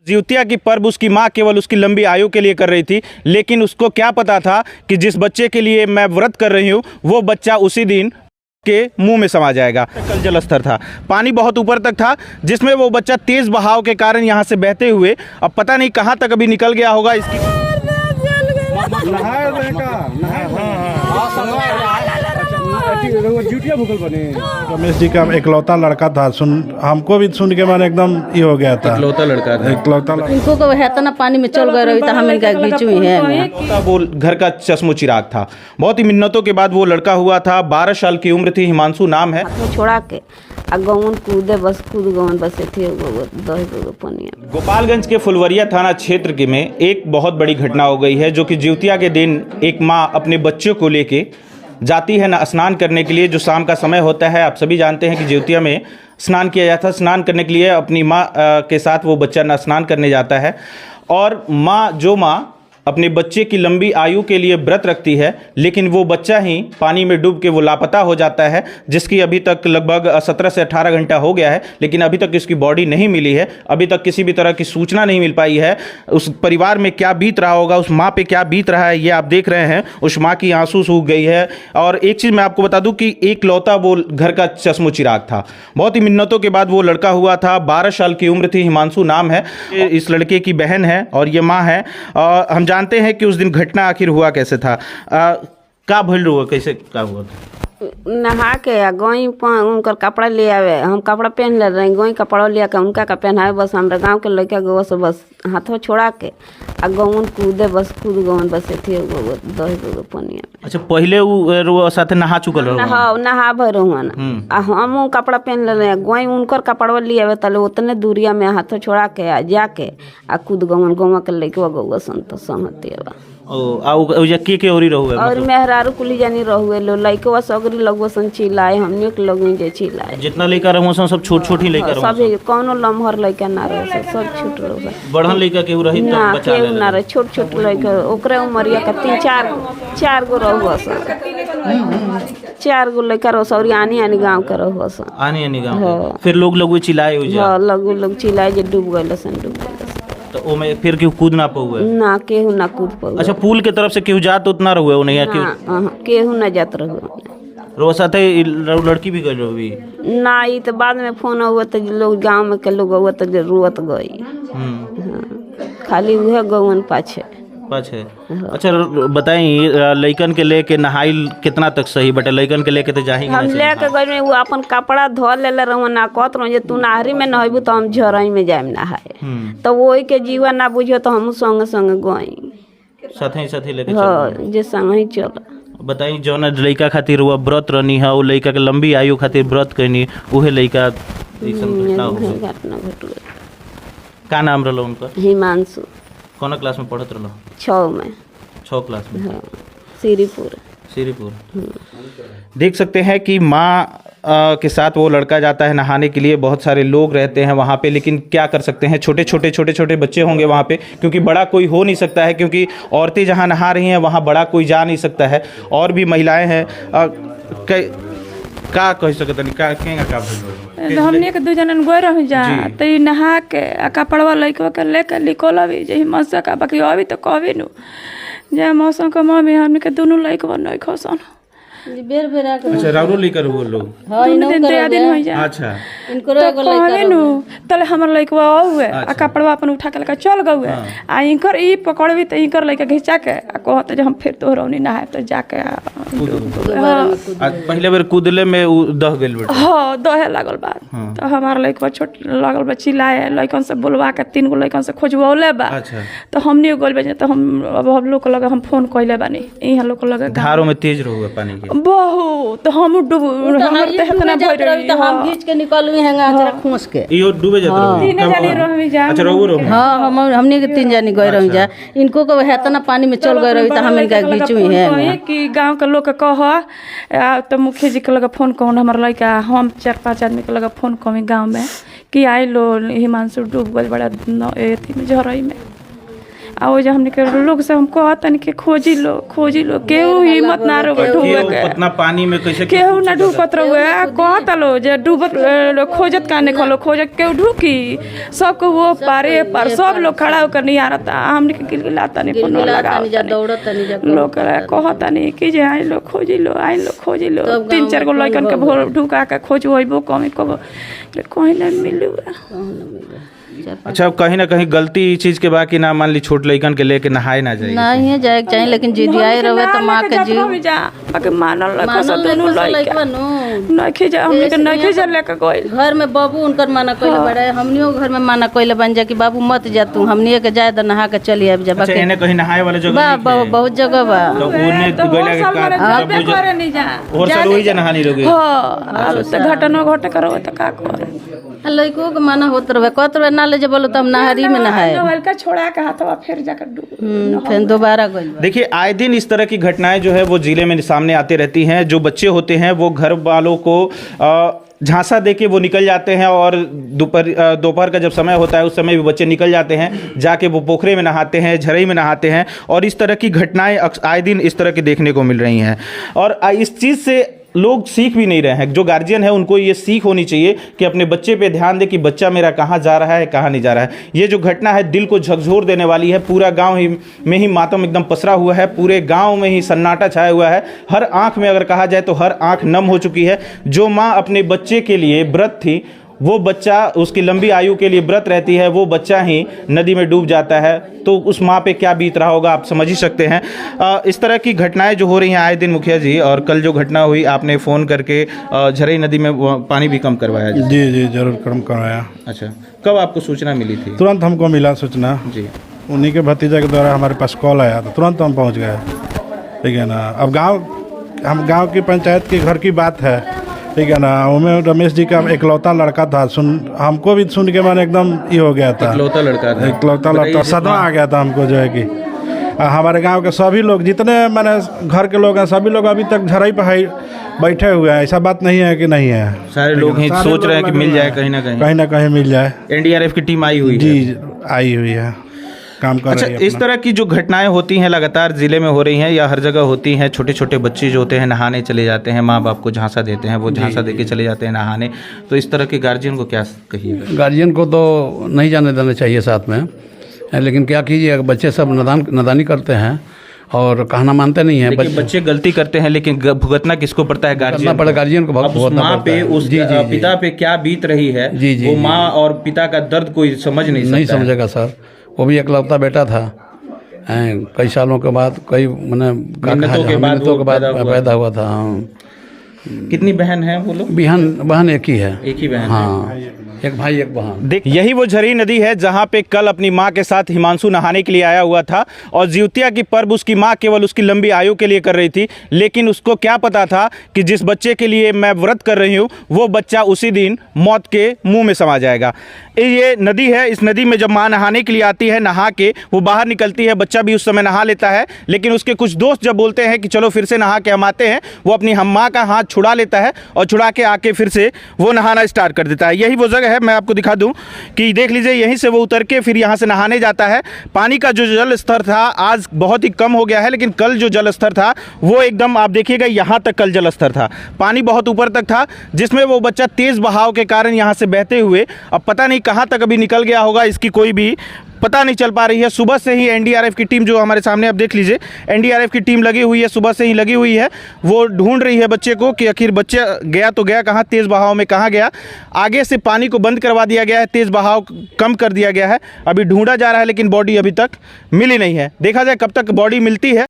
जिउतिया की पर्व उसकी माँ केवल उसकी लंबी आयु के लिए कर रही थी, लेकिन उसको क्या पता था कि जिस बच्चे के लिए मैं व्रत कर रही हूँ वो बच्चा उसी दिन के मुंह में समा जाएगा। कल जल स्तर था, पानी बहुत ऊपर तक था, जिसमें वो बच्चा तेज बहाव के कारण यहाँ से बहते हुए अब पता नहीं कहाँ तक अभी निकल गया होगा। इसकी रमेश जी का इकलौता लड़का था। हमको भी सुन के मन एकदम ये हो गया था। इकलौता लड़का था। इनको को है तना पानी में चल गए रही था, हम इनका बीच में है। वो घर का चश्मो चिराग था। बहुत ही मिन्नतों के बाद वो लड़का हुआ था। 12 साल की उम्र थी, हिमांशु नाम है। छोड़ा के गौन कूदे बस कूद गौन बस थे पनिया। गोपालगंज के फुलवरिया थाना क्षेत्र के में एक बहुत बड़ी घटना हो गई है, जो कि जिउतिया के दिन एक माँ अपने बच्चों को लेके जाती है ना स्नान करने के लिए। जो शाम का समय होता है, आप सभी जानते हैं कि जिउतिया में स्नान किया जाता है। स्नान करने के लिए अपनी माँ के साथ वो बच्चा ना स्नान करने जाता है। और माँ अपने बच्चे की लंबी आयु के लिए व्रत रखती है, लेकिन वो बच्चा ही पानी में डूब के वो लापता हो जाता है, जिसकी अभी तक लगभग 17 से 18 घंटा हो गया है, लेकिन अभी तक इसकी बॉडी नहीं मिली है। अभी तक किसी भी तरह की सूचना नहीं मिल पाई है। उस परिवार में क्या बीत रहा होगा, उस माँ पे क्या बीत रहा है, ये आप देख रहे हैं। उस माँ की आंसू सूख गई है। और एक चीज़ मैं आपको बता दूं कि एक लौता वो घर का चश्मो चिराग था। बहुत ही मिन्नतों के बाद वो लड़का हुआ था। 12 साल की उम्र थी, हिमांशु नाम है। इस लड़के की बहन है और ये माँ है। हम जानते हैं कि उस दिन घटना आखिर हुआ कैसे था। क्या भइल हुआ, कैसे क्या हुआ था? नहा के गोई उनकर कपड़ा ले आवे, हम कपड़ा पहन ले रहे, गोई कपड़ा लिया के उनका का पहनावे। बस हमारे गांव के लड़का गो से बस हाथों छोड़ा के गौन कूदे बस कूद गौन बस थे दही पनिया। अच्छा, पहले वो साथे नहा चुकल रहो? नहा भर हम कपड़ा पहन ले रहे, गोई उनकर कपड़ा ले आवे, तले उतने दूरिया में हाथों छोड़ा के जाके कूद गौन गौवा के लड़के गौवा संत सहते के ओरी रहुए और मेहरारू कुली जानी रहुए लो लइकवा सगरी लगो सन चिल्लाए, हमने के लगो जे चिल्लाए। जितना लइका रहू सब छोट ही लइका रहू, सब कोनो लम्हर लइका ना रहे, सब छोट रहे। बड़हन लइका केहू रही त बचा ले ना रहे, छोट लइका ओकरे उमरिया का 3-4 गो रहू सन। 4 गो लइका रहो सौरी आनी गांव के रहो सन। आनी गांव। फिर लोग चिल्लाए हो जा। हां, लोग चिल्लाए जे डूब गइल सन। तो ओमे फिर केहू कूद ना पाउए? ना, केहू ना कूद पाउए। अच्छा, पुल के तरफ से केहू जात उतना रहुए ओ नहीं? केहू ना जात रहुए। रो साथे लड़की भी गई रही ना? ई तो बाद में फोन हुआ तो लोग गांव में के लोग हुआ तो रोत गई। खाली उहे गौन पाछे। अच्छा, बताई लइकन के लेके नहाई कितना तक सही बटे? लइकन के लेके तो जाही हम लेके गई में वो अपन कपड़ा धो लेले रहू ना, कहत रहो जे तू नहरी में नहबू तो हम झरई में जाइम नहाए। तो वही के जीवन ना बुझियो तो हम संग गई साथे लेके चल जे संग ही चल। बताई जौन लइका खातिर वो व्रत रहनी है, वो लइका के लंबी आयु खातिर व्रत करनी, उहे लइका घटना घट। का नाम रहलो उनका? हिमांशु। कौन क्लास में पढ़त रहलो? 6 क्लास में। श्रीपुर। देख सकते हैं कि माँ के साथ वो लड़का जाता है नहाने के लिए। बहुत सारे लोग रहते हैं वहाँ पे, लेकिन क्या कर सकते हैं, छोटे बच्चे होंगे वहाँ पे, क्योंकि बड़ा कोई हो नहीं सकता है, क्योंकि औरतें जहाँ नहा रही हैं वहाँ बड़ा कोई जा नहीं सकता है। और भी महिलाएं हैं। का कह सकते नहीं का हमने के 2 जनन गोय रह जा त नहा के कपड़वा लइको के लेके लिखल अभी जे मौसा का बाकी अभी तो कहबी नु जे मौसम का मम्मी हमने के दोनों लइको नहीं खसन बेर अच्छा, राउरो लेकर हो लोग। हां, इन दिन हो जा। अच्छा, इनको एगो लइका नु तले हमर लइकवा हुए आ कपड़वा अपन उठा के लेके चल गए। आ इनकर ई पकड़बी त इनकर लइका घिचा के आ कहत जे हम फिर तोहरौनी नहाए तो जाके पहले बेर कूदले में उ दह गेल बेटा। हां, दहे लागल बा। तो हमार लइकवा छोट लागल बा, चिल्लाए, लइकन से बुलवा के 3 गो लइकन से खोजवौले बा। अच्छा, तो हमनी गोल बजे तो हम लोग लगे हम फोन कइले बानी, इहां लोग लगे धारों में तेज रहूगा पानी के बहुत, तो हम डूब हमर ते इतना भय रही, तो हम खींच के निकलवी हैंगा जरा खोस के इहो डूबे जात रहो। 3 जनी रहमी जा। अच्छा, रहो। हां, हमने के 3 जनी गए रही जा। इनको को हेतना पानी में चल गए रही तो हम इनका बीच में है कि गांव के लोग के कह तो मुखिया जी के लगे फोन कहूँ हमार लड़का, हम 4-5 आदमी के लगे फोन कमी गाँव में कि आई लो हिमांशु डूब गए बड़ा एथी में झरई में। आ वो जो हमने के लोग से हम कहतन के खोजी लो केहू हिम्मत ना रहे ढूबे के उतना पानी में कैसे केहू ना ढूकत रहे कहता लो जे डूबत खोजत काने खलो खोजत केहू ढूकी सबको वो पारे पर सब लोग खड़ा होकर नहीं आ रहा हमने के गिलगिलाता नहीं कोनो लगा लोग कहता नहीं कि जे आई लो खोजी लो 3-4 गो लड़कन के भोर ढुका के खोज होइबो कमी कब कहीं ना मिलू। अच्छा कहीं ना कहीं गलती इस चीज के बाद कि ना मान ली छोट लड़कन के लेके नहाए ना जाए नहीं जाए चाहिए लेकिन जिदियाए रहे तो माँ के जीव बाकी मानल दोनों लड़का नहीं जा हमने के नहीं जा लेके गइल घर में बाबू उनकर माना कइले बड़े हमनियो घर में माना कइले बन जा कि बाबू मत जा तू हमनिए के जाए द नहा के चली आब जा अच्छा एने कहीं नहाए वाला जगह बा बहुत जगह बा तो उन्हें गोला के करे नहीं जा और सब वही जना नहानी लोगे हां अब तो घटना घटे करो तो का करे लड़कों के माना होत रहे कहत रहे ना ले जे बोलो तो हम नहरी में नहाए हल्का छोड़ा के हाथवा फिर जाकर डूब फिर दोबारा गइल। देखिए आए दिन इस तरह की घटनाएं जो है वो जिले में सामने आते रहती हैं। जो बच्चे होते हैं वो घर वालों को झांसा दे के वो निकल जाते हैं और दोपहर का जब समय होता है उस समय भी बच्चे निकल जाते हैं जाके वो पोखरे में नहाते हैं झरई में नहाते हैं और इस तरह की घटनाएं आए दिन इस तरह की देखने को मिल रही हैं और इस चीज़ से लोग सीख भी नहीं रहे हैं। जो गार्जियन है उनको ये सीख होनी चाहिए कि अपने बच्चे पे ध्यान दे कि बच्चा मेरा कहाँ जा रहा है कहाँ नहीं जा रहा है। ये जो घटना है दिल को झकझोर देने वाली है। पूरा गांव में ही मातम एकदम पसरा हुआ है, पूरे गांव में ही सन्नाटा छाया हुआ है। हर आंख में अगर कहा जाए तो हर आंख नम हो चुकी है। जो माँ अपने बच्चे के लिए व्रत थी वो बच्चा उसकी लंबी आयु के लिए व्रत रहती है, वो बच्चा ही नदी में डूब जाता है तो उस माँ पे क्या बीत रहा होगा आप समझ ही सकते हैं। इस तरह की घटनाएं जो हो रही हैं आए दिन मुखिया जी, और कल जो घटना हुई आपने फ़ोन करके झरई नदी में पानी भी कम करवाया जी जरूर कम करवाया। अच्छा कब आपको सूचना मिली थी? तुरंत हमको मिला सूचना जी, उन्हीं के भतीजा के द्वारा हमारे पास कॉल आया तो तुरंत हम पहुँच गए। ठीक है ना। अब हम गाँव की पंचायत के घर की बात है, ठीक है ना। उनमें रमेश जी का इकलौता लड़का था। हमको भी सुन के मैंने एकदम ये हो गया था, इकलौता लड़का सदमा आ गया था हमको जो है कि हमारे गांव के सभी लोग जितने मैंने घर के लोग हैं सभी लोग अभी तक झरई पे बैठे हुए हैं। ऐसा बात नहीं है कि नहीं है, सारे लोग ही सोच रहे हैं कि मिल जाए कहीं ना कहीं मिल जाए। एनडीआरएफ की टीम आई हुई जी आई हुई है, काम कर रही है। इस तरह की जो घटनाएं होती हैं लगातार जिले में हो रही हैं या हर जगह होती हैं। छोटे छोटे बच्चे जो होते हैं नहाने चले जाते हैं, माँ बाप को झांसा देते हैं, वो झांसा देके चले जाते हैं नहाने। तो इस तरह के गार्जियन को क्या कहिएगा? गार्जियन को तो नहीं जाने देना चाहिए साथ में, लेकिन क्या कीजिए बच्चे सब नादानी करते हैं और कहना मानते नहीं है। बच्चे गलती करते हैं लेकिन भुगतना किसको पड़ता है? गार्जियन को भुगतना माँ पे उस पिता पे क्या बीत रही है वो माँ और पिता का दर्द कोई समझ नहीं समझेगा सर। वो भी इकलौता बेटा था, कई सालों के बाद कई मिन्नतों के बाद पैदा हुआ था। कितनी बहन है वो लोग? बहन एक ही है, एक ही बहन। हाँ, एक भाई एक बहन। देख यही वो झरई नदी है जहाँ पे कल अपनी माँ के साथ हिमांशु नहाने के लिए आया हुआ था और जिउतिया की पर्व उसकी माँ केवल उसकी लंबी आयु के लिए कर रही थी। लेकिन उसको क्या पता था कि जिस बच्चे के लिए मैं व्रत कर रही हूँ वो बच्चा उसी दिन मौत के मुंह में समा जाएगा। ये नदी है, इस नदी में जब माँ नहाने के लिए आती है, नहा के वो बाहर निकलती है, बच्चा भी उस समय नहा लेता है। लेकिन उसके कुछ दोस्त जब बोलते हैं कि चलो फिर से नहा के हम आते हैं, वो अपनी हम माँ का हाथ छुड़ा लेता है और छुड़ा के आके फिर से वो नहाना स्टार्ट कर देता है। यही वो जगह है, मैं आपको दिखा दूं कि देख लीजिए यहीं से वो उतर के फिर यहाँ से नहाने जाता है। पानी का जो जल स्तर था आज बहुत ही कम हो गया है, लेकिन कल जो जल स्तर था वो एकदम आप देखिएगा यहाँ तक कल जल स्तर था, पानी बहुत ऊपर तक था, जिसमें वो बच्चा तेज बहाव के कारण यहाँ से बहते हुए अब पता नहीं कहाँ तक अभी निकल गया होगा, इसकी कोई भी पता नहीं चल पा रही है। सुबह से ही एनडीआरएफ की टीम जो हमारे सामने आप देख लीजिए, एनडीआरएफ की टीम लगी हुई है, सुबह से ही लगी हुई है, वो ढूंढ रही है बच्चे को कि आखिर बच्चा गया तो गया कहाँ, तेज़ बहाव में कहाँ गया। आगे से पानी को बंद करवा दिया गया है, तेज़ बहाव कम कर दिया गया है, अभी ढूंढा जा रहा है लेकिन बॉडी अभी तक मिली नहीं है। देखा जाए कब तक बॉडी मिलती है।